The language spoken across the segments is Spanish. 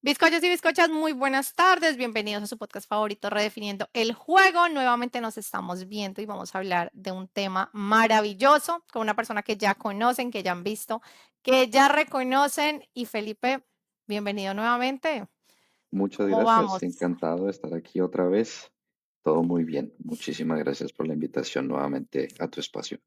Bizcochos y bizcochas, muy buenas tardes. Bienvenidos a su podcast favorito, Redefiniendo el Juego. Nuevamente nos estamos viendo y vamos a hablar de un tema maravilloso con una persona que ya conocen, que ya han visto, que ya reconocen. Y Felipe, bienvenido nuevamente. Muchas ¿Cómo vamos? gracias, encantado de estar aquí otra vez. Todo muy bien. Muchísimas gracias por la invitación nuevamente a tu espacio.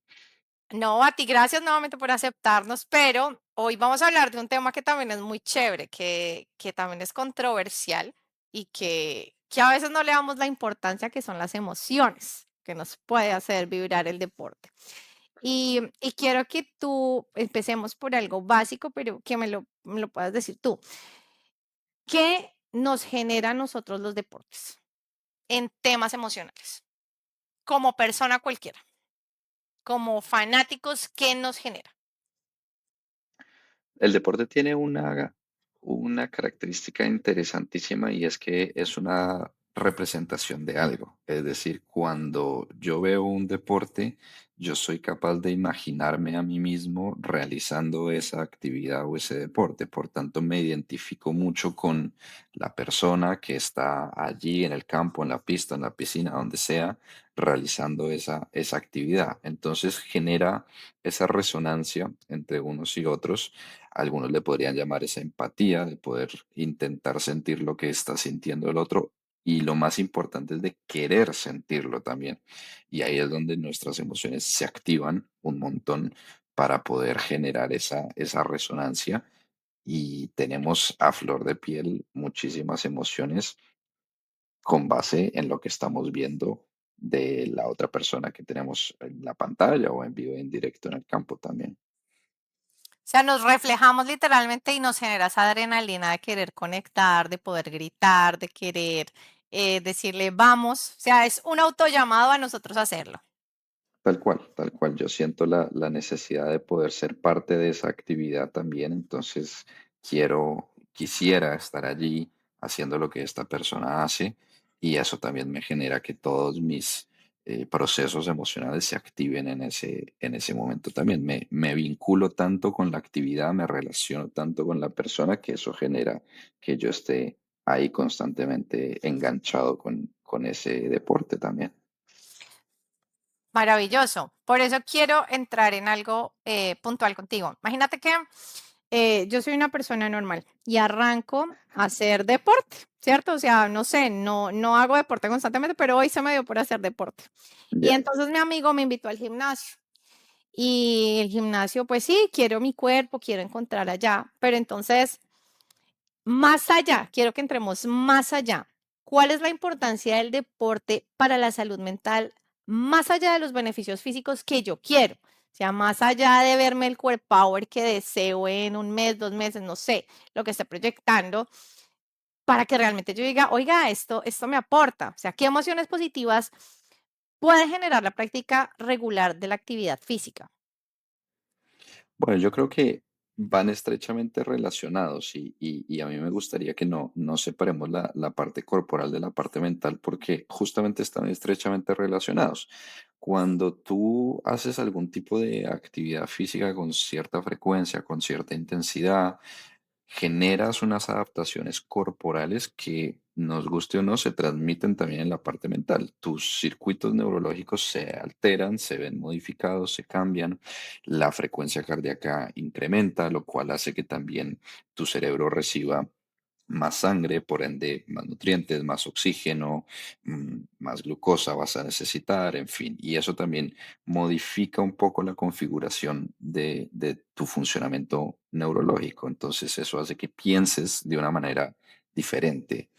No, a ti gracias nuevamente por aceptarnos, pero hoy vamos a hablar de un tema que también es muy chévere, que también es controversial y que a veces no le damos la importancia que son las emociones, que nos puede hacer vibrar el deporte. Y quiero que tú empecemos por algo básico, pero que me lo puedas decir tú. ¿Qué nos genera a nosotros los deportes en temas emocionales? Como persona cualquiera, como fanáticos, ¿qué nos genera? El deporte tiene una característica interesantísima y es que es una representación de algo. Es decir, cuando yo veo un deporte, yo soy capaz de imaginarme a mí mismo realizando esa actividad o ese deporte. Por tanto, me identifico mucho con la persona que está allí en el campo, en la pista, en la piscina, donde sea, realizando esa actividad. Entonces genera esa resonancia entre unos y otros. Algunos le podrían llamar esa empatía, de poder intentar sentir lo que está sintiendo el otro. Y lo más importante es de querer sentirlo también. Y ahí es donde nuestras emociones se activan un montón para poder generar esa resonancia. Y tenemos a flor de piel muchísimas emociones con base en lo que estamos viendo de la otra persona que tenemos en la pantalla o en vivo y en directo en el campo también. O sea, nos reflejamos literalmente y nos genera esa adrenalina de querer conectar, de poder gritar, de querer decirle vamos. O sea, es un autollamado a nosotros hacerlo. Tal cual, tal cual. Yo siento la necesidad de poder ser parte de esa actividad también, entonces quisiera estar allí haciendo lo que esta persona hace y eso también me genera que todos mis procesos emocionales se activen en ese momento también. Me vinculo tanto con la actividad, me relaciono tanto con la persona que eso genera que yo esté ahí constantemente enganchado con ese deporte también. Maravilloso. Por eso quiero entrar en algo puntual contigo. Imagínate que yo soy una persona normal y arranco a hacer deporte, ¿cierto? O sea, no sé, no hago deporte constantemente, pero hoy se me dio por hacer deporte. Y Ya. entonces mi amigo me invitó al gimnasio. Y el gimnasio, pues sí, quiero mi cuerpo, quiero encontrar allá, pero entonces, más allá, quiero que entremos más allá. ¿Cuál es la importancia del deporte para la salud mental, más allá de los beneficios físicos que yo quiero? O sea, más allá de verme el core power que deseo en un mes, 2 meses, no sé, lo que esté proyectando, para que realmente yo diga, oiga, esto me aporta. O sea, ¿qué emociones positivas puede generar la práctica regular de la actividad física? Bueno, yo creo que van estrechamente relacionados y a mí me gustaría que no separemos la parte corporal de la parte mental porque justamente están estrechamente relacionados. Cuando tú haces algún tipo de actividad física con cierta frecuencia, con cierta intensidad, generas unas adaptaciones corporales que, nos guste o no, se transmiten también en la parte mental. Tus circuitos neurológicos se alteran, se ven modificados, se cambian, la frecuencia cardíaca incrementa, lo cual hace que también tu cerebro reciba más sangre, por ende más nutrientes, más oxígeno, más glucosa vas a necesitar, en fin. Y eso también modifica un poco la configuración de tu funcionamiento neurológico. Entonces eso hace que pienses de una manera diferente,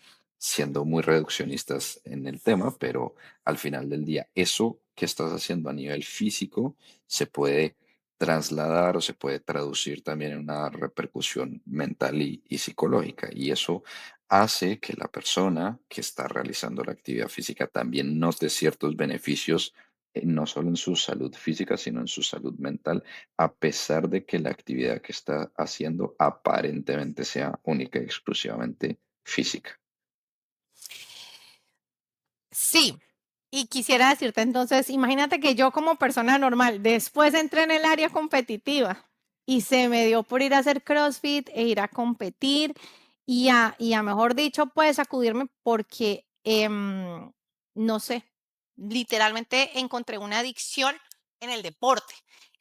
siendo muy reduccionistas en el tema, pero al final del día, eso que estás haciendo a nivel físico se puede trasladar o se puede traducir también en una repercusión mental y psicológica. Y eso hace que la persona que está realizando la actividad física también note ciertos beneficios, no solo en su salud física, sino en su salud mental, a pesar de que la actividad que está haciendo aparentemente sea única y exclusivamente física. Sí, y quisiera decirte entonces, imagínate que yo como persona normal, después entré en el área competitiva y se me dio por ir a hacer CrossFit e ir a competir y a mejor dicho, pues, sacudirme porque, no sé, literalmente encontré una adicción en el deporte.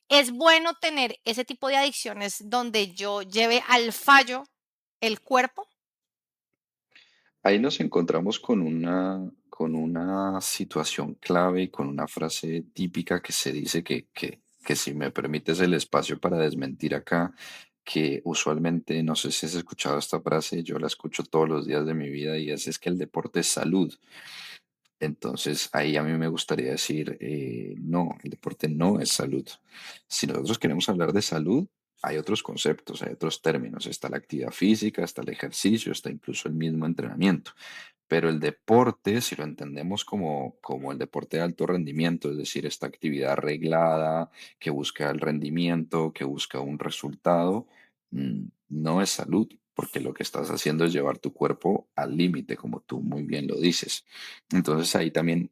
¿Es bueno tener ese tipo de adicciones donde yo lleve al fallo el cuerpo? Ahí nos encontramos con una situación clave y con una frase típica que se dice que si me permites el espacio para desmentir acá, que usualmente, no sé si has escuchado esta frase, yo la escucho todos los días de mi vida y es que el deporte es salud. Entonces, ahí a mí me gustaría decir, no, el deporte no es salud. Si nosotros queremos hablar de salud, hay otros conceptos, hay otros términos. Está la actividad física, está el ejercicio, está incluso el mismo entrenamiento. Pero el deporte, si lo entendemos como el deporte de alto rendimiento, es decir, esta actividad arreglada que busca el rendimiento, que busca un resultado, no es salud, porque lo que estás haciendo es llevar tu cuerpo al límite, como tú muy bien lo dices. Entonces ahí también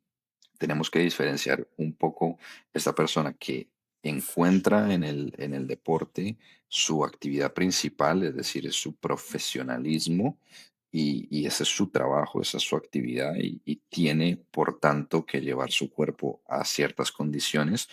tenemos que diferenciar un poco esta persona que encuentra en el deporte su actividad principal, es decir, es su profesionalismo y ese es su trabajo, esa es su actividad y tiene, por tanto, que llevar su cuerpo a ciertas condiciones,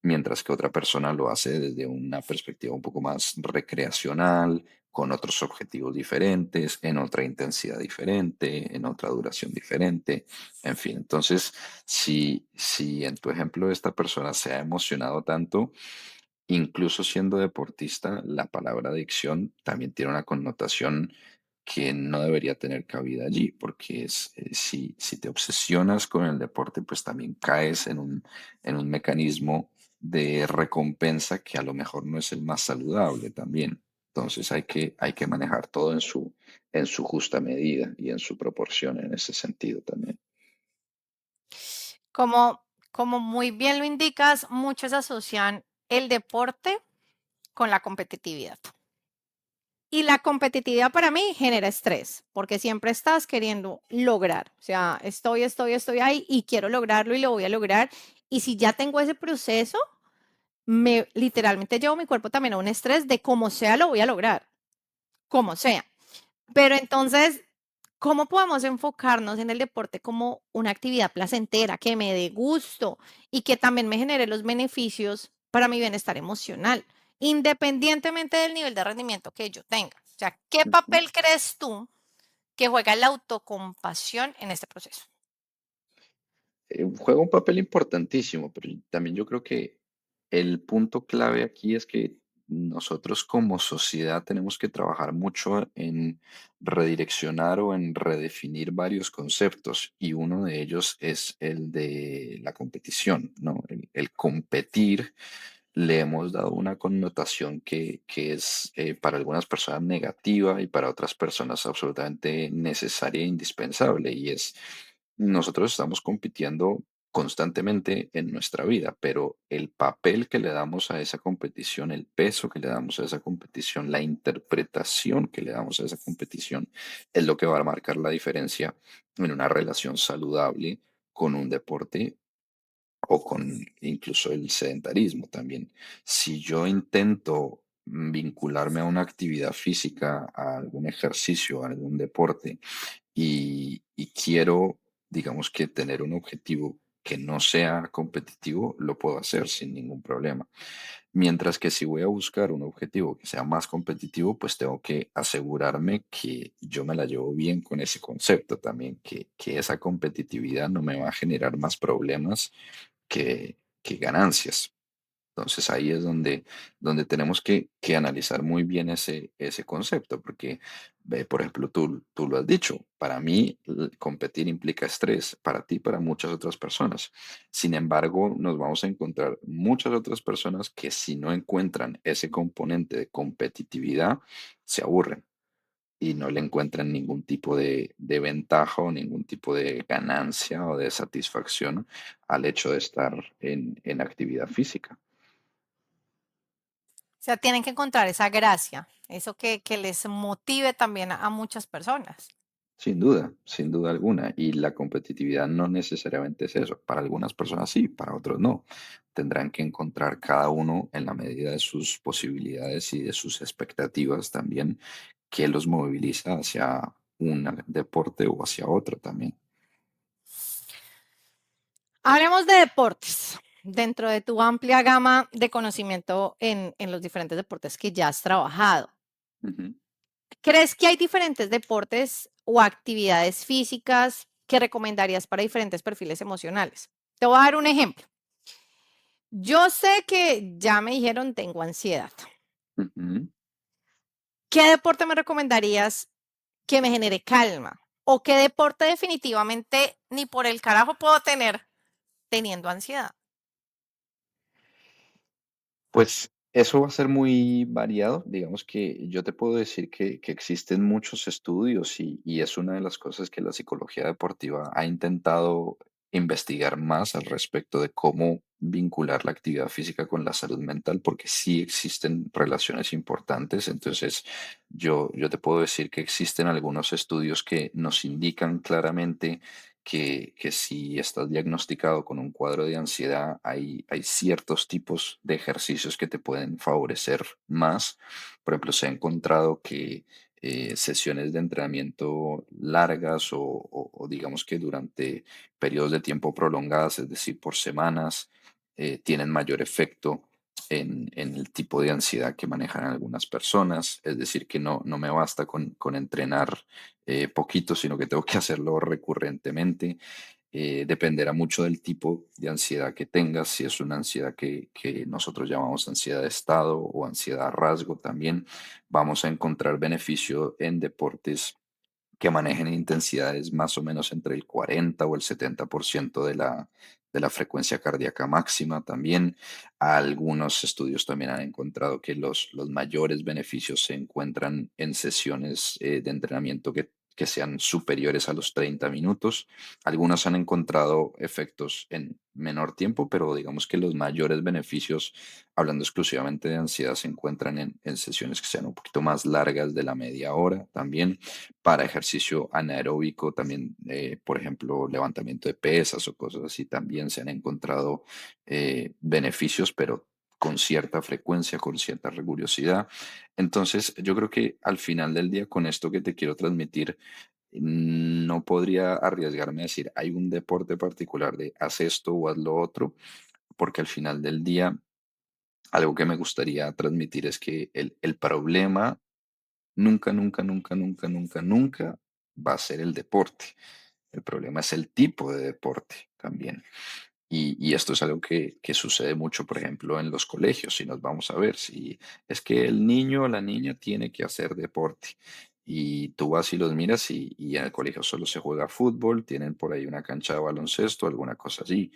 mientras que otra persona lo hace desde una perspectiva un poco más recreacional, con otros objetivos diferentes, en otra intensidad diferente, en otra duración diferente, en fin. Entonces, si en tu ejemplo esta persona se ha emocionado tanto, incluso siendo deportista, la palabra adicción también tiene una connotación que no debería tener cabida allí, porque si te obsesionas con el deporte, pues también caes en un mecanismo de recompensa que a lo mejor no es el más saludable también. Entonces hay que manejar todo en su justa medida y en su proporción en ese sentido también. Como muy bien lo indicas, muchos asocian el deporte con la competitividad. Y la competitividad para mí genera estrés, porque siempre estás queriendo lograr. O sea, estoy ahí y quiero lograrlo y lo voy a lograr. Y si ya tengo ese proceso, me literalmente llevo mi cuerpo también a un estrés de como sea lo voy a lograr, como sea. Pero entonces, ¿cómo podemos enfocarnos en el deporte como una actividad placentera, que me dé gusto y que también me genere los beneficios para mi bienestar emocional, independientemente del nivel de rendimiento que yo tenga? O sea, ¿qué Ujú. papel crees tú que juega la autocompasión en este proceso? Juega un papel importantísimo, pero también yo creo que el punto clave aquí es que nosotros como sociedad tenemos que trabajar mucho en redireccionar o en redefinir varios conceptos y uno de ellos es el de la competición, ¿no? El competir le hemos dado una connotación que es para algunas personas negativa y para otras personas absolutamente necesaria e indispensable. Y es, nosotros estamos compitiendo constantemente en nuestra vida, pero el papel que le damos a esa competición, el peso que le damos a esa competición, la interpretación que le damos a esa competición, es lo que va a marcar la diferencia en una relación saludable con un deporte o con incluso el sedentarismo también. Si yo intento vincularme a una actividad física, a algún ejercicio, a algún deporte, y quiero, digamos que tener un objetivo que no sea competitivo, lo puedo hacer sin ningún problema. Mientras que si voy a buscar un objetivo que sea más competitivo, pues tengo que asegurarme que yo me la llevo bien con ese concepto también, que esa competitividad no me va a generar más problemas que ganancias. Entonces ahí es donde tenemos que analizar muy bien ese concepto, porque, por ejemplo, tú lo has dicho, para mí competir implica estrés, para ti, para muchas otras personas. Sin embargo, nos vamos a encontrar muchas otras personas que si no encuentran ese componente de competitividad, se aburren y no le encuentran ningún tipo de ventaja o ningún tipo de ganancia o de satisfacción al hecho de estar en actividad física. O sea, tienen que encontrar esa gracia, eso que les motive también a muchas personas. Sin duda alguna. Y la competitividad no necesariamente es eso. Para algunas personas sí, para otros no. Tendrán que encontrar cada uno en la medida de sus posibilidades y de sus expectativas también qué los moviliza hacia un deporte o hacia otro también. Hablemos de deportes. Dentro de tu amplia gama de conocimiento en los diferentes deportes que ya has trabajado, Ujú, ¿crees que hay diferentes deportes o actividades físicas que recomendarías para diferentes perfiles emocionales? Te voy a dar un ejemplo. Yo sé que ya me dijeron tengo ansiedad. ujú. ¿Qué deporte me recomendarías que me genere calma? ¿O qué deporte definitivamente ni por el carajo puedo tener teniendo ansiedad? Pues eso va a ser muy variado. Digamos que yo te puedo decir que existen muchos estudios y es una de las cosas que la psicología deportiva ha intentado investigar más al respecto de cómo vincular la actividad física con la salud mental, porque sí existen relaciones importantes. Entonces, yo te puedo decir que existen algunos estudios que nos indican claramente que si estás diagnosticado con un cuadro de ansiedad, hay ciertos tipos de ejercicios que te pueden favorecer más. Por ejemplo, se ha encontrado que sesiones de entrenamiento largas o digamos que durante periodos de tiempo prolongadas, es decir, por semanas, tienen mayor efecto en el tipo de ansiedad que manejan algunas personas. Es decir, que no me basta con entrenar poquito, sino que tengo que hacerlo recurrentemente. Dependerá mucho del tipo de ansiedad que tengas, si es una ansiedad que nosotros llamamos ansiedad de estado o ansiedad rasgo también. Vamos a encontrar beneficio en deportes que manejen intensidades más o menos entre el 40 o el 70% de la frecuencia cardíaca máxima también. Algunos estudios también han encontrado que los mayores beneficios se encuentran en sesiones de entrenamiento que sean superiores a los 30 minutos. Algunos han encontrado efectos en menor tiempo, pero digamos que los mayores beneficios, hablando exclusivamente de ansiedad, se encuentran en sesiones que sean un poquito más largas de la media hora también. Para ejercicio anaeróbico también, por ejemplo, levantamiento de pesas o cosas así, también se han encontrado beneficios, pero con cierta frecuencia, con cierta rigurosidad. Entonces, yo creo que al final del día, con esto que te quiero transmitir, no podría arriesgarme a decir, hay un deporte particular de haz esto o haz lo otro, porque al final del día, algo que me gustaría transmitir es que el problema nunca, nunca, nunca, nunca, nunca, nunca va a ser el deporte. El problema es el tipo de deporte también. Y esto es algo que sucede mucho, por ejemplo, en los colegios, si nos vamos a ver, si es que el niño o la niña tiene que hacer deporte y tú vas y los miras y en el colegio solo se juega fútbol, tienen por ahí una cancha de baloncesto, alguna cosa así,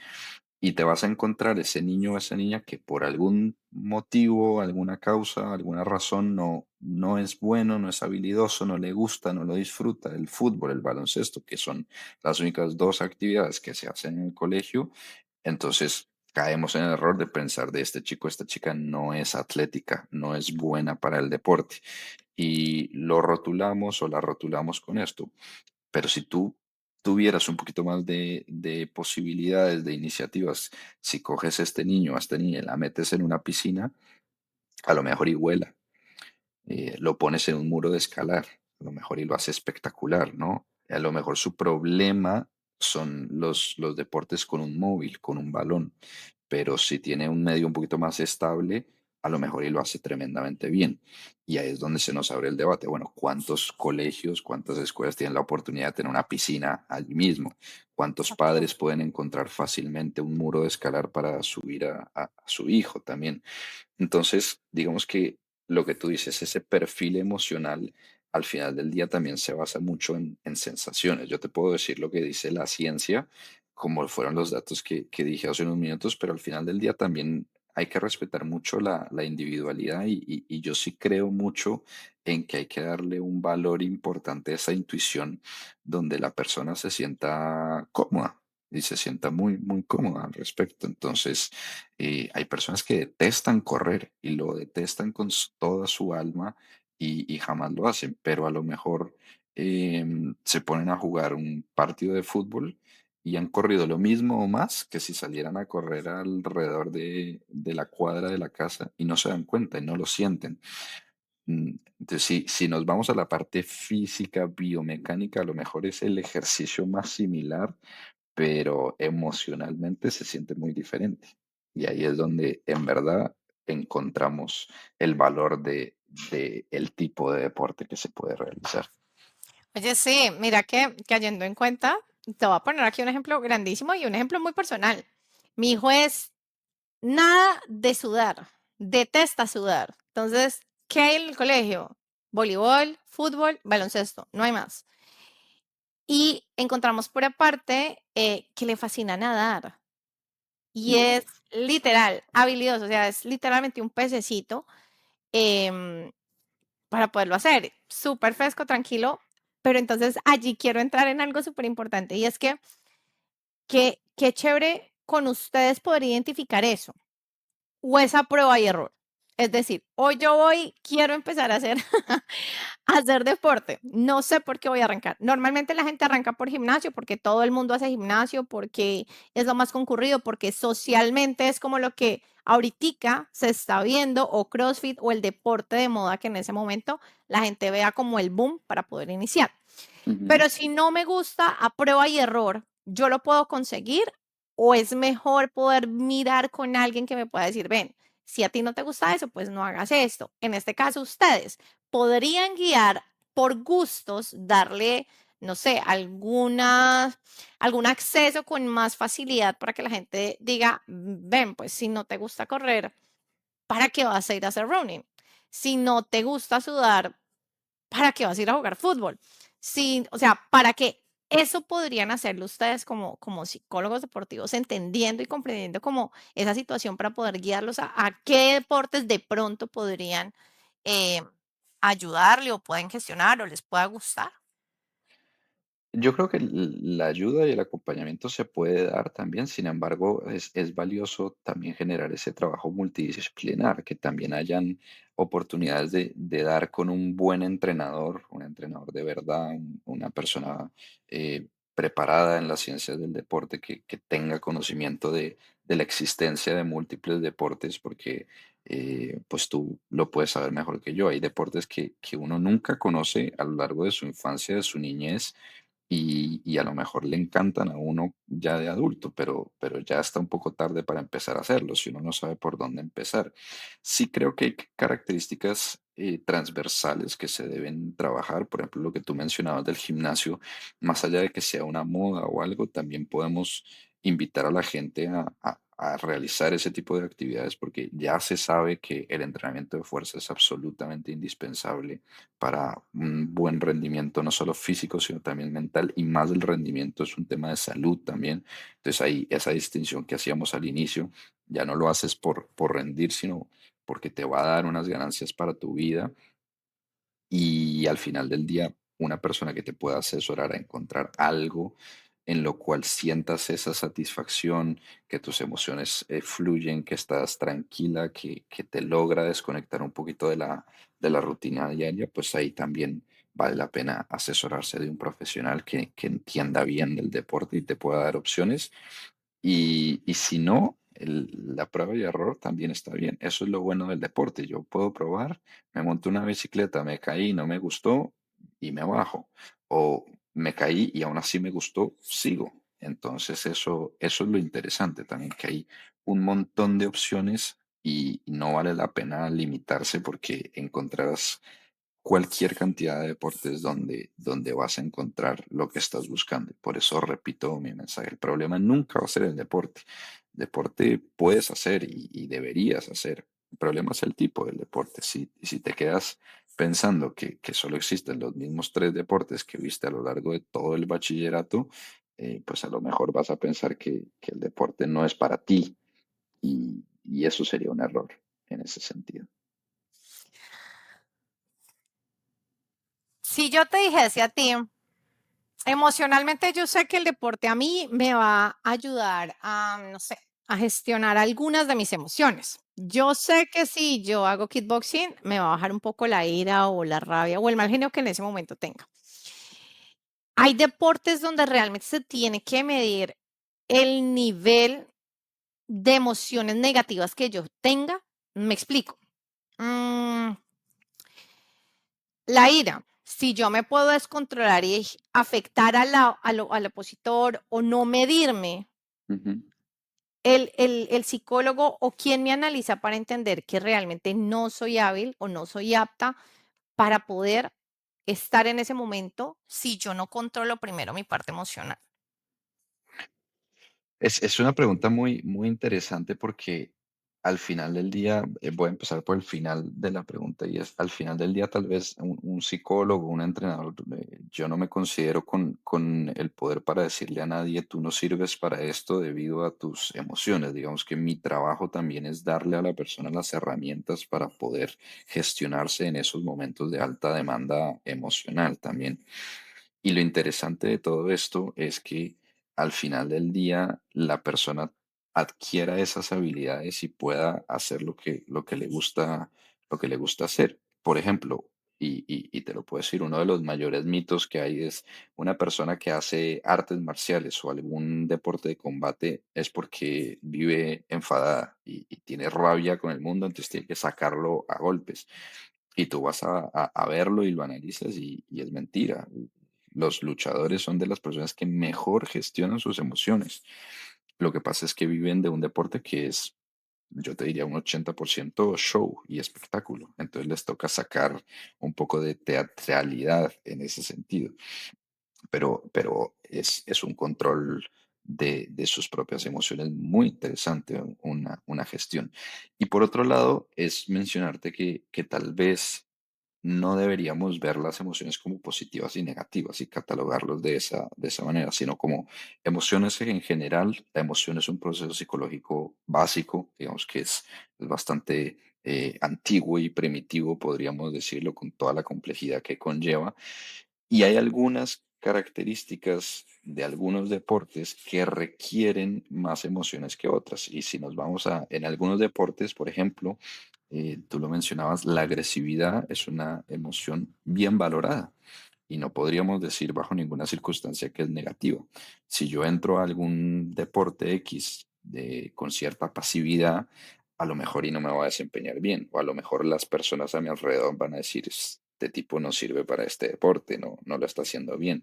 y te vas a encontrar ese niño o esa niña que por algún motivo, alguna causa, alguna razón no es bueno, no es habilidoso, no le gusta, no lo disfruta, el fútbol, el baloncesto, que son las únicas dos actividades que se hacen en el colegio. Entonces caemos en el error de pensar de este chico, esta chica no es atlética, no es buena para el deporte y lo rotulamos o la rotulamos con esto. Pero si tú tuvieras un poquito más de posibilidades, de iniciativas, si coges a este niño, a esta niña, y la metes en una piscina, a lo mejor y vuela, lo pones en un muro de escalar, a lo mejor y lo hace espectacular, ¿no? A lo mejor su problema son los deportes con un móvil, con un balón, pero si tiene un medio un poquito más estable, a lo mejor y lo hace tremendamente bien. Y ahí es donde se nos abre el debate. Bueno, ¿cuántos colegios, cuántas escuelas tienen la oportunidad de tener una piscina allí mismo? ¿Cuántos Okey. padres pueden encontrar fácilmente un muro de escalar para subir a su hijo también? Entonces, digamos que lo que tú dices, ese perfil emocional, al final del día también se basa mucho en sensaciones. Yo te puedo decir lo que dice la ciencia, como fueron los datos que dije hace unos minutos, pero al final del día también hay que respetar mucho la individualidad y yo sí creo mucho en que hay que darle un valor importante a esa intuición donde la persona se sienta cómoda y se sienta muy, muy cómoda al respecto. Entonces, hay personas que detestan correr y lo detestan con toda su alma y jamás lo hacen, pero a lo mejor se ponen a jugar un partido de fútbol y han corrido lo mismo o más que si salieran a correr alrededor de la cuadra de la casa y no se dan cuenta y no lo sienten. Entonces, si nos vamos a la parte física, biomecánica, a lo mejor es el ejercicio más similar, pero emocionalmente se siente muy diferente. Y ahí es donde en verdad encontramos el valor de el tipo de deporte que se puede realizar. Oye, sí, mira que cayendo en cuenta, te voy a poner aquí un ejemplo grandísimo y un ejemplo muy personal. Mi hijo es nada de sudar, detesta sudar. Entonces, ¿qué hay en el colegio? Voleibol, fútbol, baloncesto, no hay más. Y encontramos por aparte que le fascina nadar y es literal, habilidoso, o sea, es literalmente un pececito em, para poderlo hacer. Súper fresco, tranquilo, pero entonces allí quiero entrar en algo súper importante y es que qué chévere con ustedes poder identificar eso. O esa prueba y error. Es decir, hoy yo voy, quiero empezar a hacer, a hacer deporte. No sé por qué voy a arrancar. Normalmente la gente arranca por gimnasio porque todo el mundo hace gimnasio, porque es lo más concurrido, porque socialmente es como lo que ahorita se está viendo, o CrossFit, o el deporte de moda que en ese momento la gente vea como el boom para poder iniciar. Ujú. Pero si no me gusta, a prueba y error, ¿yo lo puedo conseguir? ¿O es mejor poder mirar con alguien que me pueda decir, ven, si a ti no te gusta eso, pues no hagas esto? En este caso, ustedes podrían guiar por gustos, darle, no sé, algún acceso con más facilidad para que la gente diga, ven, pues si no te gusta correr, ¿para qué vas a ir a hacer running? Si no te gusta sudar, ¿para qué vas a ir a jugar fútbol? Sí, o sea, ¿para qué? Eso podrían hacerlo ustedes como psicólogos deportivos, entendiendo y comprendiendo como esa situación para poder guiarlos a qué deportes de pronto podrían eh, ayudarle o pueden gestionar o les pueda gustar. Yo creo que la ayuda y el acompañamiento se puede dar también, sin embargo, es valioso también generar ese trabajo multidisciplinar, que también hayan oportunidades de dar con un buen entrenador, un entrenador de verdad, una persona preparada en las ciencias del deporte, que tenga conocimiento de la existencia de múltiples deportes, porque pues tú lo puedes saber mejor que yo. Hay deportes que uno nunca conoce a lo largo de su infancia, de su niñez y a lo mejor le encantan a uno ya de adulto, pero ya está un poco tarde para empezar a hacerlo, si uno no sabe por dónde empezar. Sí creo que hay características transversales que se deben trabajar, por ejemplo, lo que tú mencionabas del gimnasio, más allá de que sea una moda o algo, también podemos invitar a la gente a realizar ese tipo de actividades porque ya se sabe que el entrenamiento de fuerza es absolutamente indispensable para un buen rendimiento, no solo físico, sino también mental, y más del rendimiento es un tema de salud también. Entonces ahí esa distinción que hacíamos al inicio, ya no lo haces por rendir, sino porque te va a dar unas ganancias para tu vida y al final del día, una persona que te pueda asesorar a encontrar algo en lo cual sientas esa satisfacción, que tus emociones fluyen, que estás tranquila, que te logra desconectar un poquito de la rutina diaria, pues ahí también vale la pena asesorarse de un profesional que entienda bien del deporte y te pueda dar opciones y si no, la prueba y error también está bien. Eso es lo bueno del deporte. Yo puedo probar, me monto una bicicleta, me caí, no me gustó y me bajo. O me caí y aún así me gustó, sigo. Entonces eso es lo interesante también, que hay un montón de opciones y no vale la pena limitarse porque encontrarás cualquier cantidad de deportes donde vas a encontrar lo que estás buscando. Por eso repito mi mensaje, el problema nunca va a ser el deporte. Deporte puedes hacer y deberías hacer. El problema es el tipo del deporte. Si te quedas pensando que solo existen los mismos tres deportes que viste a lo largo de todo el bachillerato, pues a lo mejor vas a pensar que el deporte no es para ti y eso sería un error en ese sentido. Si yo te dijese a ti, emocionalmente yo sé que el deporte a mí me va a ayudar a, no sé, a gestionar algunas de mis emociones. Yo sé que si yo hago kickboxing, me va a bajar un poco la ira o la rabia o el mal genio que en ese momento tenga. Hay deportes donde realmente se tiene que medir el nivel de emociones negativas que yo tenga. Me explico. Mm, La ira, si yo me puedo descontrolar y afectar al opositor o no medirme, Ujú. el psicólogo o quien me analiza para entender que realmente no soy hábil o no soy apta para poder estar en ese momento si yo no controlo primero mi parte emocional. Es una pregunta muy, muy interesante porque al final del día, voy a empezar por el final de la pregunta y es, al final del día tal vez un psicólogo, un entrenador, yo no me considero con el poder para decirle a nadie, tú no sirves para esto debido a tus emociones. Digamos que mi trabajo también es darle a la persona las herramientas para poder gestionarse en esos momentos de alta demanda emocional también. Y lo interesante de todo esto es que al final del día la persona adquiera esas habilidades y pueda hacer lo que lo que le gusta hacer. Por ejemplo, y te lo puedo decir, uno de los mayores mitos que hay es una persona que hace artes marciales o algún deporte de combate es porque vive enfadada y tiene rabia con el mundo, entonces tiene que sacarlo a golpes. Y tú vas a verlo y lo analizas y es mentira. Los luchadores son de las personas que mejor gestionan sus emociones. Lo que pasa es que viven de un deporte que es, yo te diría, un 80% show y espectáculo. Entonces les toca sacar un poco de teatralidad en ese sentido. Pero es un control de sus propias emociones muy interesante, una gestión. Y por otro lado, es mencionarte que tal vez no deberíamos ver las emociones como positivas y negativas y catalogarlos de esa manera, sino como emociones en general. La emoción es un proceso psicológico básico, digamos que es bastante antiguo y primitivo, podríamos decirlo, con toda la complejidad que conlleva. Y hay algunas características de algunos deportes que requieren más emociones que otras. Y si nos vamos en algunos deportes, por ejemplo, tú lo mencionabas, la agresividad es una emoción bien valorada y no podríamos decir bajo ninguna circunstancia que es negativa. Si yo entro a algún deporte X con cierta pasividad, a lo mejor y no me voy a desempeñar bien, o a lo mejor las personas a mi alrededor van a decir, este tipo no sirve para este deporte, no lo está haciendo bien,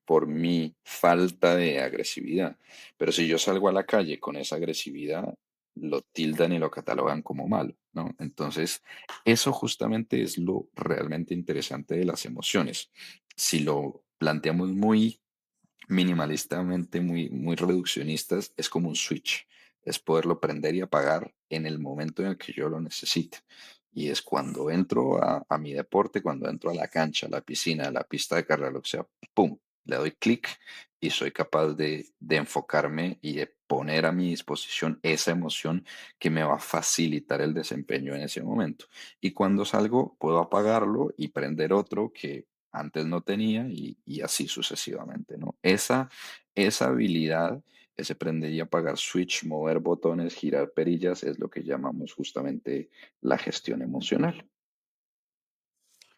por mi falta de agresividad. Pero si yo salgo a la calle con esa agresividad, lo tildan y lo catalogan como malo, ¿no? Entonces, eso justamente es lo realmente interesante de las emociones. Si lo planteamos muy minimalistamente, muy reduccionistas, es como un switch. Es poderlo prender y apagar en el momento en el que yo lo necesite. Y es cuando entro a mi deporte, cuando entro a la cancha, a la piscina, a la pista de carrera, lo que sea, ¡pum! Le doy clic y soy capaz de enfocarme y de poner a mi disposición esa emoción que me va a facilitar el desempeño en ese momento. Y cuando salgo, puedo apagarlo y prender otro que antes no tenía y así sucesivamente, ¿no? Esa habilidad, ese prender y apagar switch, mover botones, girar perillas, es lo que llamamos justamente la gestión emocional.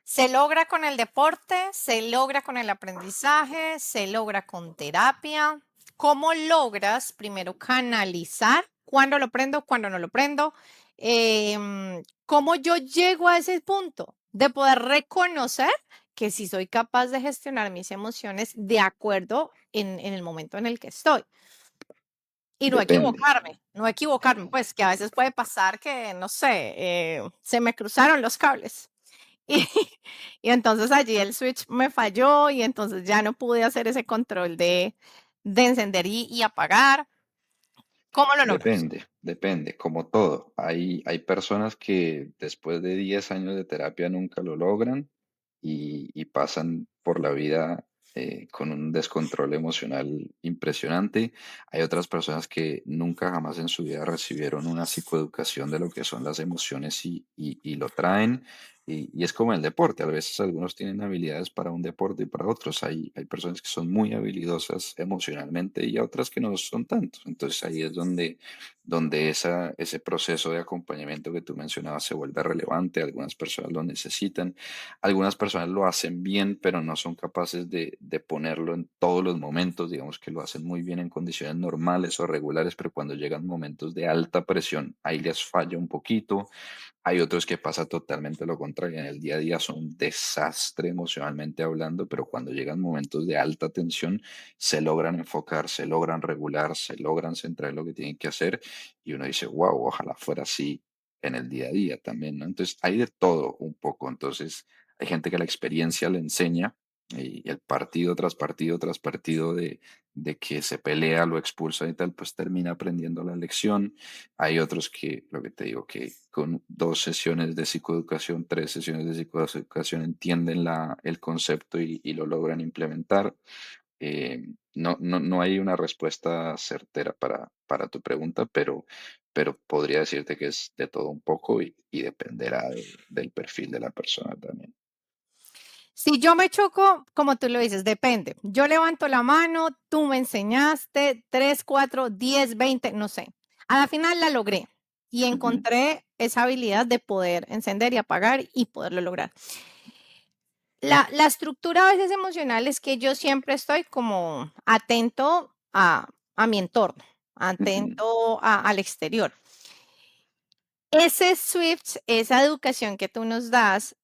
Se logra con el deporte, se logra con el aprendizaje, se logra con terapia. ¿Cómo logras primero canalizar cuándo lo prendo, cuándo no lo prendo? ¿Cómo yo llego a ese punto de poder reconocer que sí soy capaz de gestionar mis emociones de acuerdo en el momento en el que estoy? Y Depende, no equivocarme, pues que a veces puede pasar que, no sé, se me cruzaron los cables. Y, y entonces allí el switch me falló y entonces ya no pude hacer ese control de encender y apagar. ¿Cómo lo logras? depende, como todo. Hay personas que después de 10 años de terapia nunca lo logran y pasan por la vida con un descontrol emocional impresionante. Hay otras personas que nunca jamás en su vida recibieron una psicoeducación de lo que son las emociones y lo traen. Y es como el deporte, a veces algunos tienen habilidades para un deporte y para otros. Hay personas que son muy habilidosas emocionalmente y otras que no son tanto. Entonces ahí es donde ese proceso de acompañamiento que tú mencionabas se vuelve relevante. Algunas personas lo necesitan, algunas personas lo hacen bien, pero no son capaces de ponerlo en todos los momentos. Digamos que lo hacen muy bien en condiciones normales o regulares, pero cuando llegan momentos de alta presión, ahí les falla un poquito. Hay otros que pasa totalmente lo contrario. En el día a día son un desastre emocionalmente hablando, pero cuando llegan momentos de alta tensión, se logran enfocar, se logran regular, se logran centrar en lo que tienen que hacer y uno dice, wow, ojalá fuera así en el día a día también, ¿no? Entonces, hay de todo un poco. Entonces, hay gente que la experiencia le enseña y el partido tras partido tras partido de que se pelea, lo expulsa y tal, pues termina aprendiendo la lección. Hay otros que, lo que te digo, que con 2 sesiones de psicoeducación, 3 sesiones de psicoeducación entienden el concepto y lo logran implementar. No hay una respuesta certera para tu pregunta, pero podría decirte que es de todo un poco y dependerá del perfil de la persona también. Si yo me choco, como tú lo dices, depende. Yo levanto la mano, tú me enseñaste 3, 4, 10, 20, no sé. A la final la logré y Ujú, encontré esa habilidad de poder encender y apagar y poderlo lograr. La estructura a veces emocional es que yo siempre estoy como atento a mi entorno, ujú. atento al exterior. Ese switch, esa educación que tú nos das,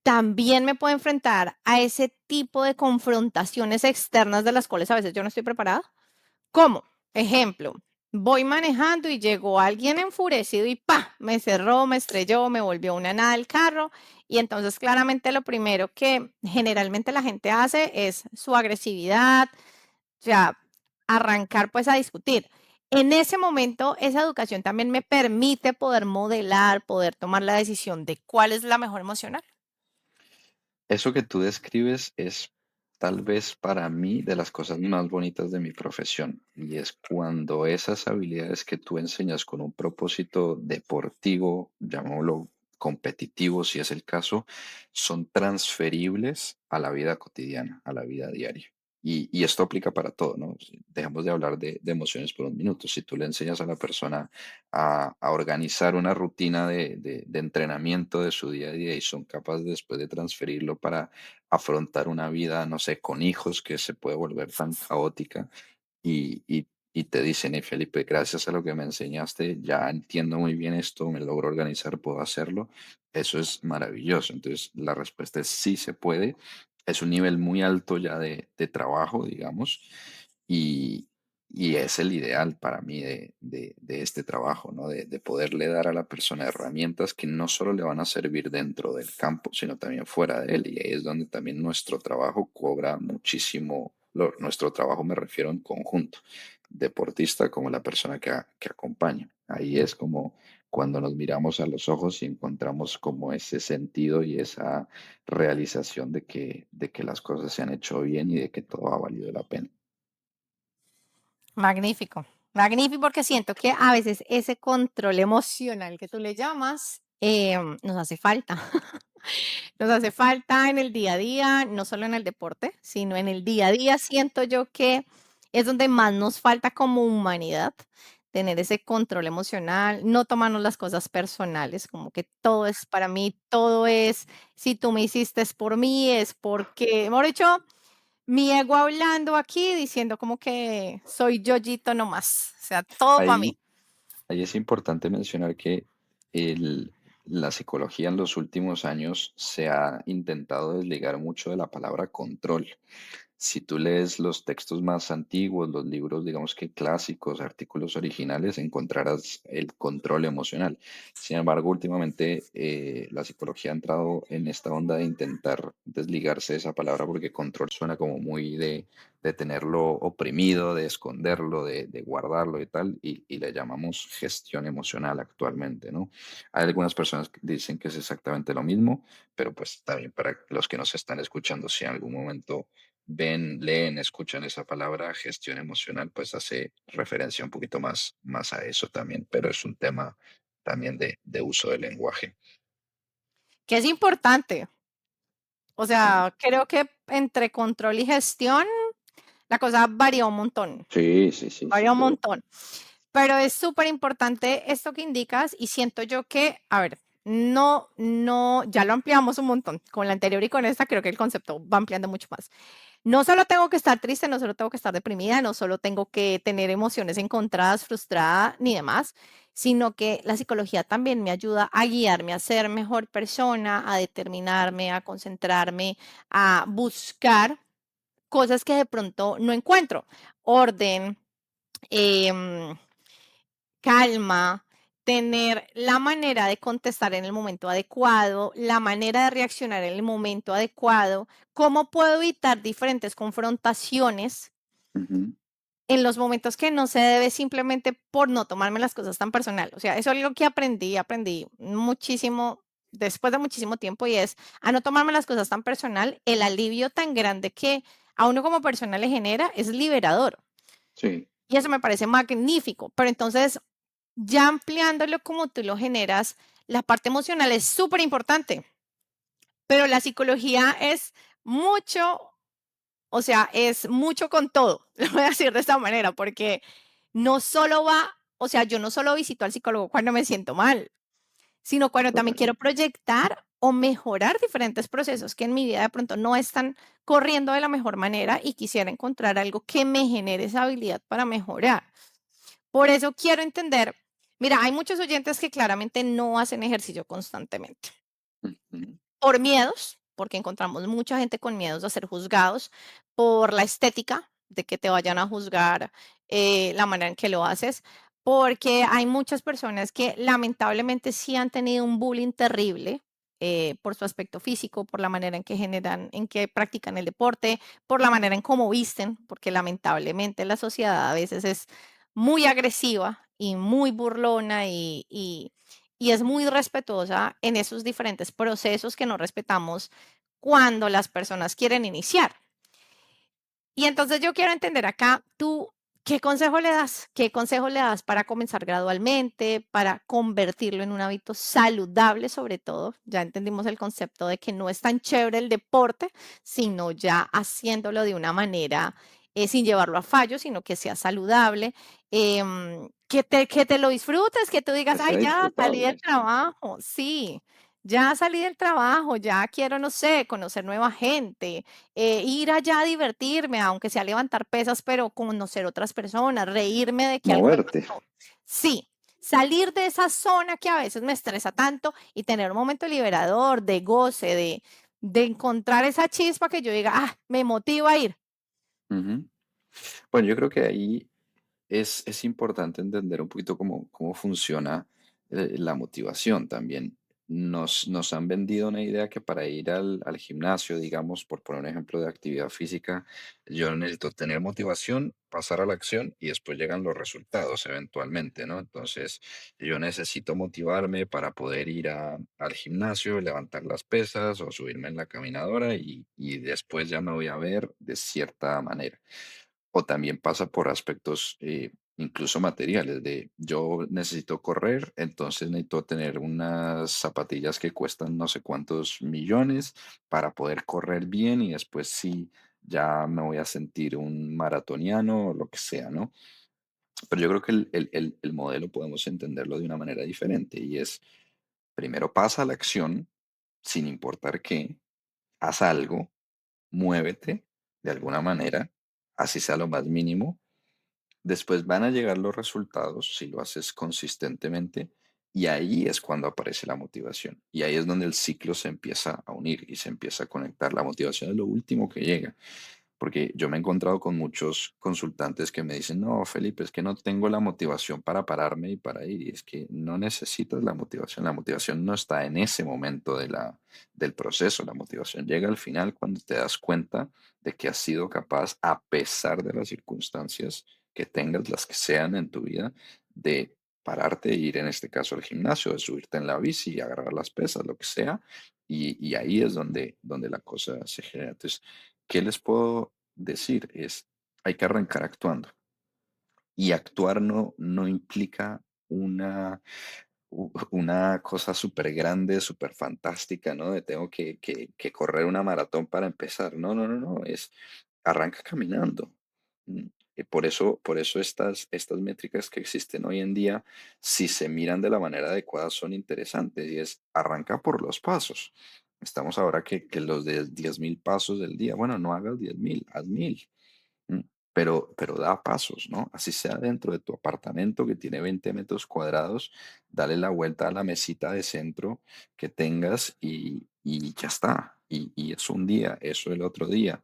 también me puedo enfrentar a ese tipo de confrontaciones externas de las cuales a veces yo no estoy preparada. ¿Cómo? Ejemplo, voy manejando y llegó alguien enfurecido y ¡pa! Me cerró, me estrelló, me volvió una nada el carro. Y entonces claramente lo primero que generalmente la gente hace es su agresividad, o sea, arrancar pues a discutir. En ese momento, esa educación también me permite poder modelar, poder tomar la decisión de cuál es la mejor emocional. Eso que tú describes es tal vez para mí de las cosas más bonitas de mi profesión y es cuando esas habilidades que tú enseñas con un propósito deportivo, llamémoslo competitivo si es el caso, son transferibles a la vida cotidiana, a la vida diaria. Y esto aplica para todo, ¿no? Dejemos de hablar de emociones por un minuto. Si tú le enseñas a la persona a organizar una rutina de entrenamiento de su día a día y son capaces después de transferirlo para afrontar una vida, no sé, con hijos que se puede volver tan caótica y te dicen, hey Felipe, gracias a lo que me enseñaste, ya entiendo muy bien esto, me logro organizar, puedo hacerlo. Eso es maravilloso. Entonces, la respuesta es sí se puede. Es un nivel muy alto ya de trabajo, digamos, y, y es el ideal para mí de este trabajo, ¿no? De poderle dar a la persona herramientas que no solo le van a servir dentro del campo, sino también fuera de él. Y ahí es donde también nuestro trabajo cobra muchísimo. Nuestro trabajo me refiero en conjunto, deportista como la persona que acompaña. Ahí es como cuando nos miramos a los ojos y encontramos como ese sentido y esa realización de que las cosas se han hecho bien y de que todo ha valido la pena. Magnífico, magnífico, porque siento que a veces ese control emocional que tú le llamas, nos hace falta. Nos hace falta en el día a día, no solo en el deporte, sino en el día a día. Siento yo que es donde más nos falta como humanidad, tener ese control emocional, no tomarnos las cosas personales, como que todo es para mí, todo es, si tú me hiciste es por mí, es porque, mejor dicho, mi ego hablando aquí, diciendo como que soy Yoyito nomás, o sea, todo para mí. Ahí Ahí es importante mencionar que el- la psicología en los últimos años se ha intentado desligar mucho de la palabra control. Si tú lees los textos más antiguos, los libros, digamos que clásicos, artículos originales, encontrarás el control emocional. Sin embargo, últimamente la psicología ha entrado en esta onda de intentar desligarse de esa palabra porque control suena como muy de tenerlo oprimido, de esconderlo, de guardarlo y tal, y le llamamos gestión emocional actualmente, ¿no? Hay algunas personas que dicen que es exactamente lo mismo, pero pues también para los que nos están escuchando, si en algún momento ven, leen, escuchan esa palabra, gestión emocional, pues hace referencia un poquito más a eso también, pero es un tema también de uso del lenguaje. Que es importante. O Sí, sea, creo que entre control y gestión la cosa varía un montón, sí, sí, sí, varía sin un duda. montón. Pero es súper importante esto que indicas y siento yo que, a ver, no, ya lo ampliamos un montón. Con la anterior y con esta creo que el concepto va ampliando mucho más. No solo tengo que estar triste, no solo tengo que estar deprimida, no solo tengo que tener emociones encontradas, frustrada ni demás, sino que la psicología también me ayuda a guiarme a ser mejor persona, a determinarme, a concentrarme, a buscar cosas que de pronto no encuentro. Orden, em, calma, tener la manera de contestar en el momento adecuado, la manera de reaccionar en el momento adecuado, cómo puedo evitar diferentes confrontaciones Ujú. en los momentos que no se debe simplemente por no tomarme las cosas tan personal. O sea, eso es algo que aprendí muchísimo después de muchísimo tiempo y es a no tomarme las cosas tan personal. El alivio tan grande que a uno como persona le genera es liberador. Sí, Y eso me parece magnífico. Pero entonces, ya ampliándolo como tú lo generas, la parte emocional es súper importante, pero la psicología es mucho, o sea, es mucho con todo, lo voy a decir de esta manera, porque no solo va, o sea, yo no solo visito al psicólogo cuando me siento mal, sino cuando también quiero totalmente. proyectar o mejorar diferentes procesos que en mi vida de pronto no están corriendo de la mejor manera y quisiera encontrar algo que me genere esa habilidad para mejorar. Por eso quiero entender, mira, hay muchos oyentes que claramente no hacen ejercicio constantemente Ujú. por miedos, porque encontramos mucha gente con miedos a ser juzgados, por la estética, de que te vayan a juzgar la manera en que lo haces, porque hay muchas personas que lamentablemente sí han tenido un bullying terrible por su aspecto físico, por la manera en que generan, en que practican el deporte, por la manera en cómo visten, porque lamentablemente la sociedad a veces es muy agresiva y muy burlona y es muy respetuosa en esos diferentes procesos que no respetamos cuando las personas quieren iniciar. Y entonces yo quiero entender acá, tú, ¿qué consejo le das? ¿Qué consejo le das para comenzar gradualmente, para convertirlo en un hábito saludable sobre todo? Ya entendimos el concepto de que no es tan chévere el deporte, sino ya haciéndolo de una manera sin llevarlo a fallo, sino que sea saludable, que te lo disfrutes, que tú digas, Que ay, sea ya salí del disfrutable. trabajo, sí, ya salí del trabajo, ya quiero, no sé, conocer nueva gente, ir allá a divertirme, aunque sea levantar pesas, pero conocer otras personas, reírme de que algo me Moverte. pasó. Sí, salir de esa zona que a veces me estresa tanto y tener un momento liberador, de goce, de encontrar esa chispa que yo diga, ah, me motiva a ir. Ujú. Bueno, yo creo que ahí es importante entender un poquito cómo funciona la motivación también. Nos han vendido una idea que para ir al gimnasio, digamos, por poner un ejemplo de actividad física, yo necesito tener motivación, pasar a la acción y después llegan los resultados eventualmente, ¿no? Entonces, yo necesito motivarme para poder ir al gimnasio, levantar las pesas o subirme en la caminadora y después ya me voy a ver de cierta manera. O también pasa por aspectos incluso materiales, de yo necesito correr, entonces necesito tener unas zapatillas que cuestan no sé cuántos millones para poder correr bien y después sí, ya me voy a sentir un maratoniano o lo que sea, ¿no? Pero yo creo que el modelo podemos entenderlo de una manera diferente y es, primero pasa a la acción, sin importar qué, haz algo, muévete de alguna manera, así sea lo más mínimo. Después van a llegar los resultados si lo haces consistentemente y ahí es cuando aparece la motivación. Y ahí es donde el ciclo se empieza a unir y se empieza a conectar. La motivación es lo último que llega. Porque yo me he encontrado con muchos consultantes que me dicen, no, Felipe, es que no tengo la motivación para pararme y para ir. Y es que no necesitas la motivación no está en ese momento del proceso, la motivación llega al final cuando te das cuenta de que has sido capaz, a pesar de las circunstancias que tengas, las que sean en tu vida, de pararte e ir en este caso al gimnasio, de subirte en la bici, agarrar las pesas, lo que sea, y ahí es donde la cosa se genera. Entonces, ¿qué les puedo decir? Es, hay que arrancar actuando. Y actuar no implica una cosa súper grande, súper fantástica, ¿no? De tengo que correr una maratón para empezar. No, no, no, no. Es arranca caminando. Mm, por eso estas métricas que existen hoy en día, si se miran de la manera adecuada, son interesantes. Y es arranca por los pasos. Estamos ahora que los de 10.000 pasos del día, bueno, no hagas 10.000, haz 1.000. Mm, pero da pasos, ¿no? Así sea dentro de tu apartamento que tiene 20 metros cuadrados, dale la vuelta a la mesita de centro que tengas y ya está. Y es un día, eso el otro día.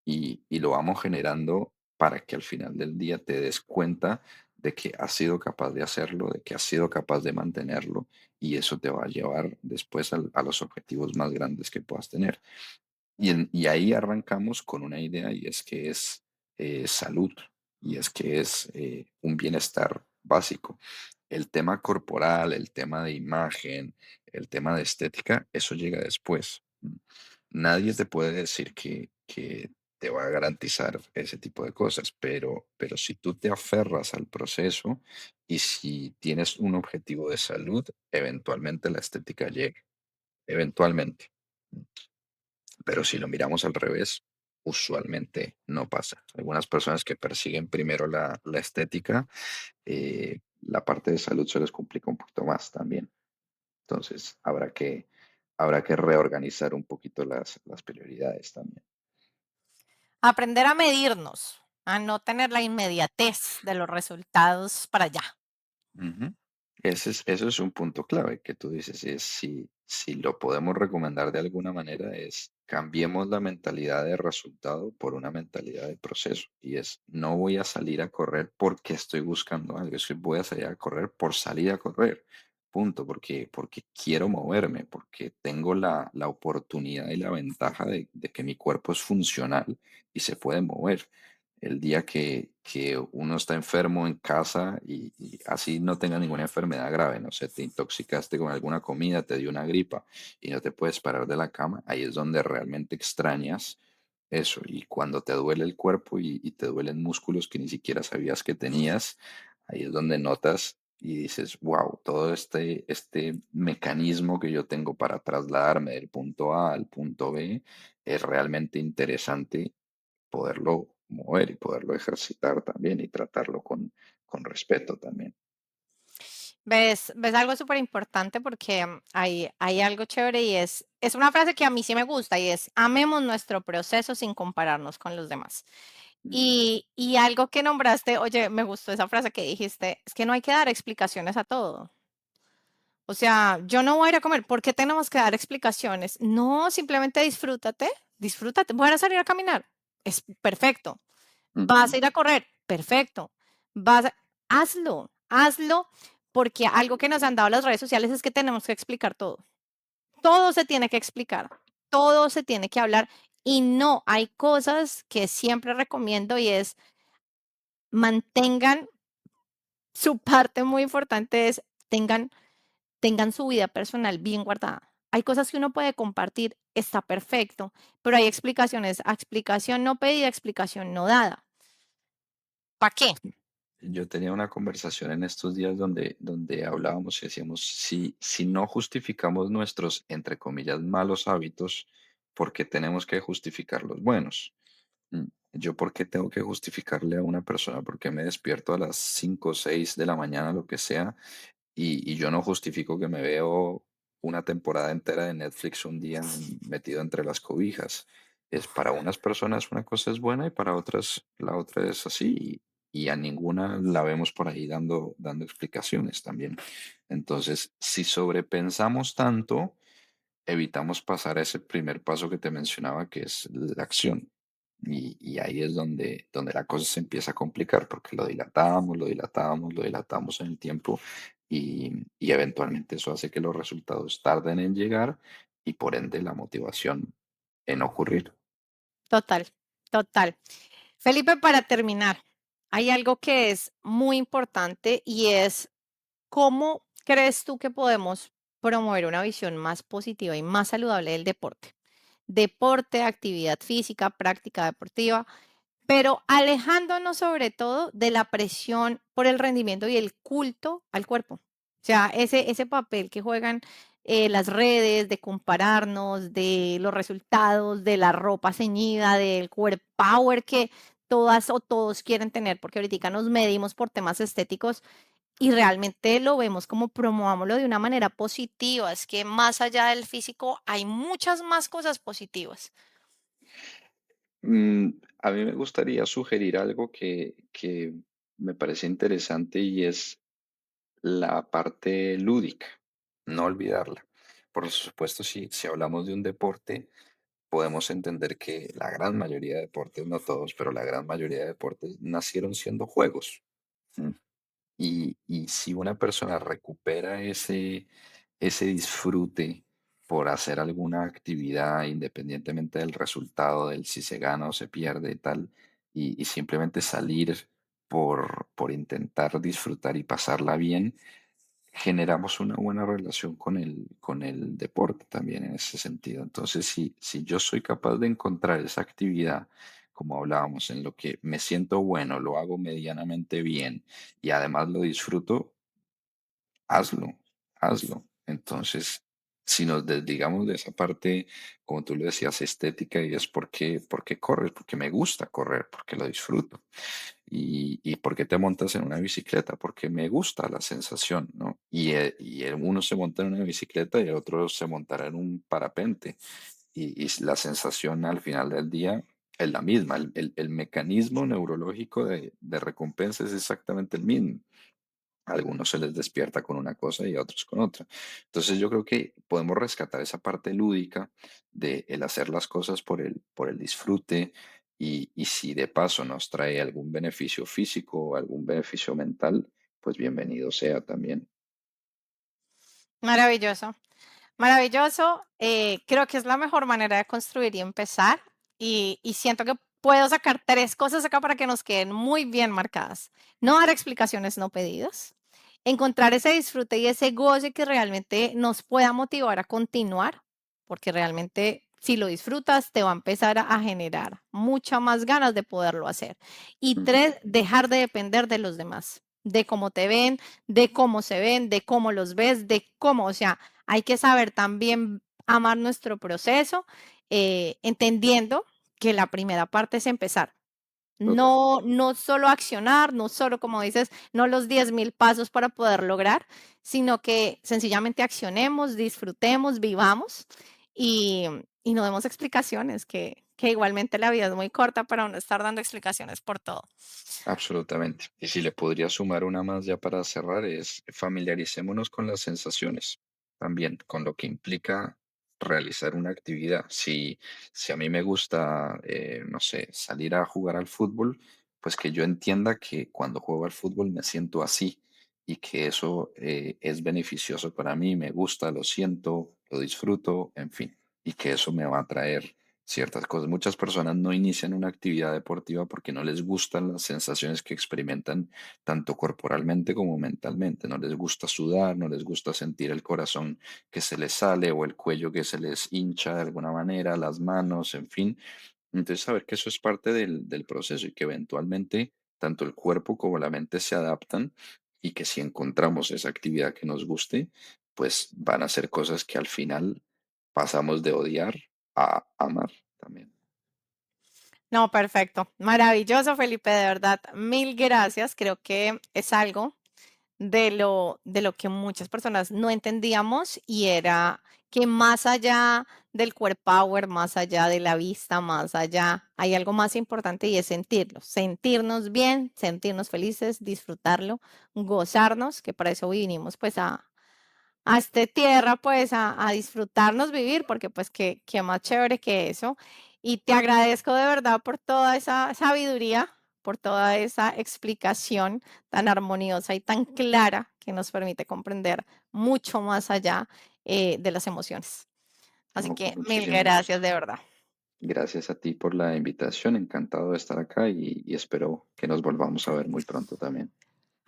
Y lo vamos generando para que al final del día te des cuenta de que has sido capaz de hacerlo, de que has sido capaz de mantenerlo y eso te va a llevar después a los objetivos más grandes que puedas tener. Y ahí arrancamos con una idea y es que es salud y es que es un bienestar básico. El tema corporal, el tema de imagen, el tema de estética, eso llega después. Nadie te puede decir que te va a garantizar ese tipo de cosas, pero si tú te aferras al proceso y si tienes un objetivo de salud, eventualmente la estética llega, eventualmente. Pero si lo miramos al revés, usualmente no pasa. Algunas personas que persiguen primero la estética, la parte de salud se les complica un poquito más también. Entonces, habrá que reorganizar un poquito las prioridades también. Aprender a medirnos, a no tener la inmediatez de los resultados para allá. Ujú. Eso es un punto clave que tú dices, es si lo podemos recomendar de alguna manera, es cambiemos la mentalidad de resultado por una mentalidad de proceso. Y es, no voy a salir a correr porque estoy buscando algo, es que voy a salir a correr por salir a correr. Punto, porque quiero moverme, porque tengo la oportunidad y la ventaja de que mi cuerpo es funcional y se puede mover. El día que uno está enfermo en casa y así no tenga ninguna enfermedad grave, no sé, te intoxicaste con alguna comida, te dio una gripa y no te puedes parar de la cama, ahí es donde realmente extrañas eso. Y cuando te duele el cuerpo y te duelen músculos que ni siquiera sabías que tenías, ahí es donde notas y dices, wow, todo este mecanismo que yo tengo para trasladarme del punto A al punto B es realmente interesante poderlo mover y poderlo ejercitar también y tratarlo con respeto también. ¿Ves algo súper importante? Porque hay algo chévere y es una frase que a mí sí me gusta y es, amemos nuestro proceso sin compararnos con los demás. Mm, Y algo que nombraste, oye, me gustó esa frase que dijiste, es que no hay que dar explicaciones a todo. O sea, yo no voy a ir a comer, ¿por qué tenemos que dar explicaciones? No, simplemente disfrútate, disfrútate. Voy a salir a caminar, es perfecto. Vas a ujú. ir a correr, perfecto. Vas a- hazlo, hazlo, porque algo que nos han dado las redes sociales es que tenemos que explicar todo. Todo se tiene que explicar, todo se tiene que hablar y no, hay cosas que siempre recomiendo y es mantengan su parte muy importante es tengan su vida personal bien guardada. Hay cosas que uno puede compartir, está perfecto, pero hay explicaciones, a explicación no pedida, explicación no dada. ¿Para qué? Yo tenía una conversación en estos días donde hablábamos y decíamos, si no justificamos nuestros, entre comillas, malos hábitos, ¿por qué tenemos que justificar los buenos? Mm, ¿Yo por qué tengo que justificarle a una persona por qué me despierto a las 5 o 6 de la mañana, lo que sea, y yo no justifico que me veo una temporada entera de Netflix un día metido entre las cobijas? Es para unas personas una cosa es buena y para otras la otra es así y a ninguna la vemos por ahí dando explicaciones también. Entonces, si sobrepensamos tanto, evitamos pasar a ese primer paso que te mencionaba, que es la acción. Y ahí es donde la cosa se empieza a complicar, porque lo dilatamos, lo dilatamos, lo dilatamos en el tiempo y eventualmente eso hace que los resultados tarden en llegar y por ende la motivación en ocurrir. Total, total. Felipe, para terminar, hay algo que es muy importante y es cómo crees tú que podemos promover una visión más positiva y más saludable del deporte. Deporte, actividad física, práctica deportiva, pero alejándonos sobre todo de la presión por el rendimiento y el culto al cuerpo. O sea, ese papel que juegan las redes de compararnos, de los resultados, de la ropa ceñida, del core power que todas o todos quieren tener, porque ahorita nos medimos por temas estéticos y realmente lo vemos como promovámoslo de una manera positiva. Es que más allá del físico hay muchas más cosas positivas. A mí me gustaría sugerir algo que me parece interesante y es la parte lúdica, no olvidarla. Por supuesto, si hablamos de un deporte, podemos entender que la gran mayoría de deportes, no todos, pero la gran mayoría de deportes nacieron siendo juegos. ¿Sí? Y si una persona recupera ese disfrute por hacer alguna actividad, independientemente del resultado, del si se gana o se pierde y tal, y simplemente salir por intentar disfrutar y pasarla bien, generamos una buena relación con el deporte también en ese sentido. Entonces, si yo soy capaz de encontrar esa actividad, como hablábamos, en lo que me siento bueno, lo hago medianamente bien y además lo disfruto, hazlo, hazlo. Entonces, si nos desligamos de esa parte, como tú lo decías, estética, y es porque corres, porque me gusta correr, porque lo disfruto. ¿Y por qué te montas en una bicicleta? Porque me gusta la sensación, ¿no? Uno se monta en una bicicleta y el otro se montará en un parapente. Y la sensación al final del día es la misma. El mecanismo neurológico de recompensa es exactamente el mismo. A algunos se les despierta con una cosa y a otros con otra. Entonces yo creo que podemos rescatar esa parte lúdica de el hacer las cosas por el disfrute y si de paso nos trae algún beneficio físico o algún beneficio mental, pues bienvenido sea también. Maravilloso. Maravilloso, creo que es la mejor manera de construir y empezar, y siento que puedo sacar 3 cosas acá para que nos queden muy bien marcadas. No dar explicaciones no pedidas, encontrar ese disfrute y ese goce que realmente nos pueda motivar a continuar, porque realmente si lo disfrutas te va a empezar a generar mucha más ganas de poderlo hacer. Y Ujú. 3, dejar de depender de los demás, de cómo te ven, de cómo se ven, de cómo los ves, de cómo, o sea, hay que saber también amar nuestro proceso, entendiendo que la primera parte es empezar. Total. No, no solo accionar, no solo, como dices, no los 10.000 pasos para poder lograr, sino que sencillamente accionemos, disfrutemos, vivamos y, y no demos explicaciones, que igualmente la vida es muy corta para no estar dando explicaciones por todo. Absolutamente. Y si le podría sumar una más ya para cerrar, es familiaricémonos con las sensaciones, también con lo que implica realizar una actividad. Si a mí me gusta, no sé, salir a jugar al fútbol, pues que yo entienda que cuando juego al fútbol me siento así y que eso es beneficioso para mí, me gusta, lo siento, lo disfruto, en fin, y que eso me va a traer ciertas cosas. Muchas personas no inician una actividad deportiva porque no les gustan las sensaciones que experimentan tanto corporalmente como mentalmente. No les gusta sudar, no les gusta sentir el corazón que se les sale o el cuello que se les hincha de alguna manera, las manos, en fin. Entonces, saber que eso es parte del proceso y que eventualmente tanto el cuerpo como la mente se adaptan y que si encontramos esa actividad que nos guste, pues van a ser cosas que al final pasamos de odiar a amar también. No, perfecto. Maravilloso, Felipe, de verdad. Mil gracias. Creo que es algo de lo que muchas personas no entendíamos y era que más allá del core power, más allá de la vista, más allá, hay algo más importante y es sentirlo, sentirnos bien, sentirnos felices, disfrutarlo, gozarnos, que para eso vinimos pues a esta tierra, pues a disfrutarnos vivir, porque pues qué más chévere que eso. Y te agradezco de verdad por toda esa sabiduría, por toda esa explicación tan armoniosa y tan clara que nos permite comprender mucho más allá de las emociones. Así No, con que mil muchísimo gracias gusto. de verdad. Gracias a ti por la invitación, encantado de estar acá y espero que nos volvamos a ver muy pronto también.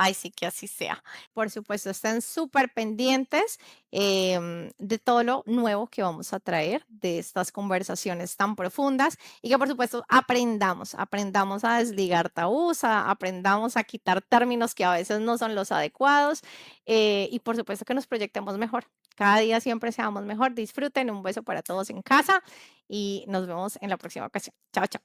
Ay, sí, que así sea. Por supuesto, estén súper pendientes de todo lo nuevo que vamos a traer, de estas conversaciones tan profundas y que por supuesto aprendamos a desligar tabús, aprendamos a quitar términos que a veces no son los adecuados y por supuesto que nos proyectemos mejor. Cada día siempre seamos mejor. Disfruten. Un beso para todos en casa y nos vemos en la próxima ocasión. Chao, chao.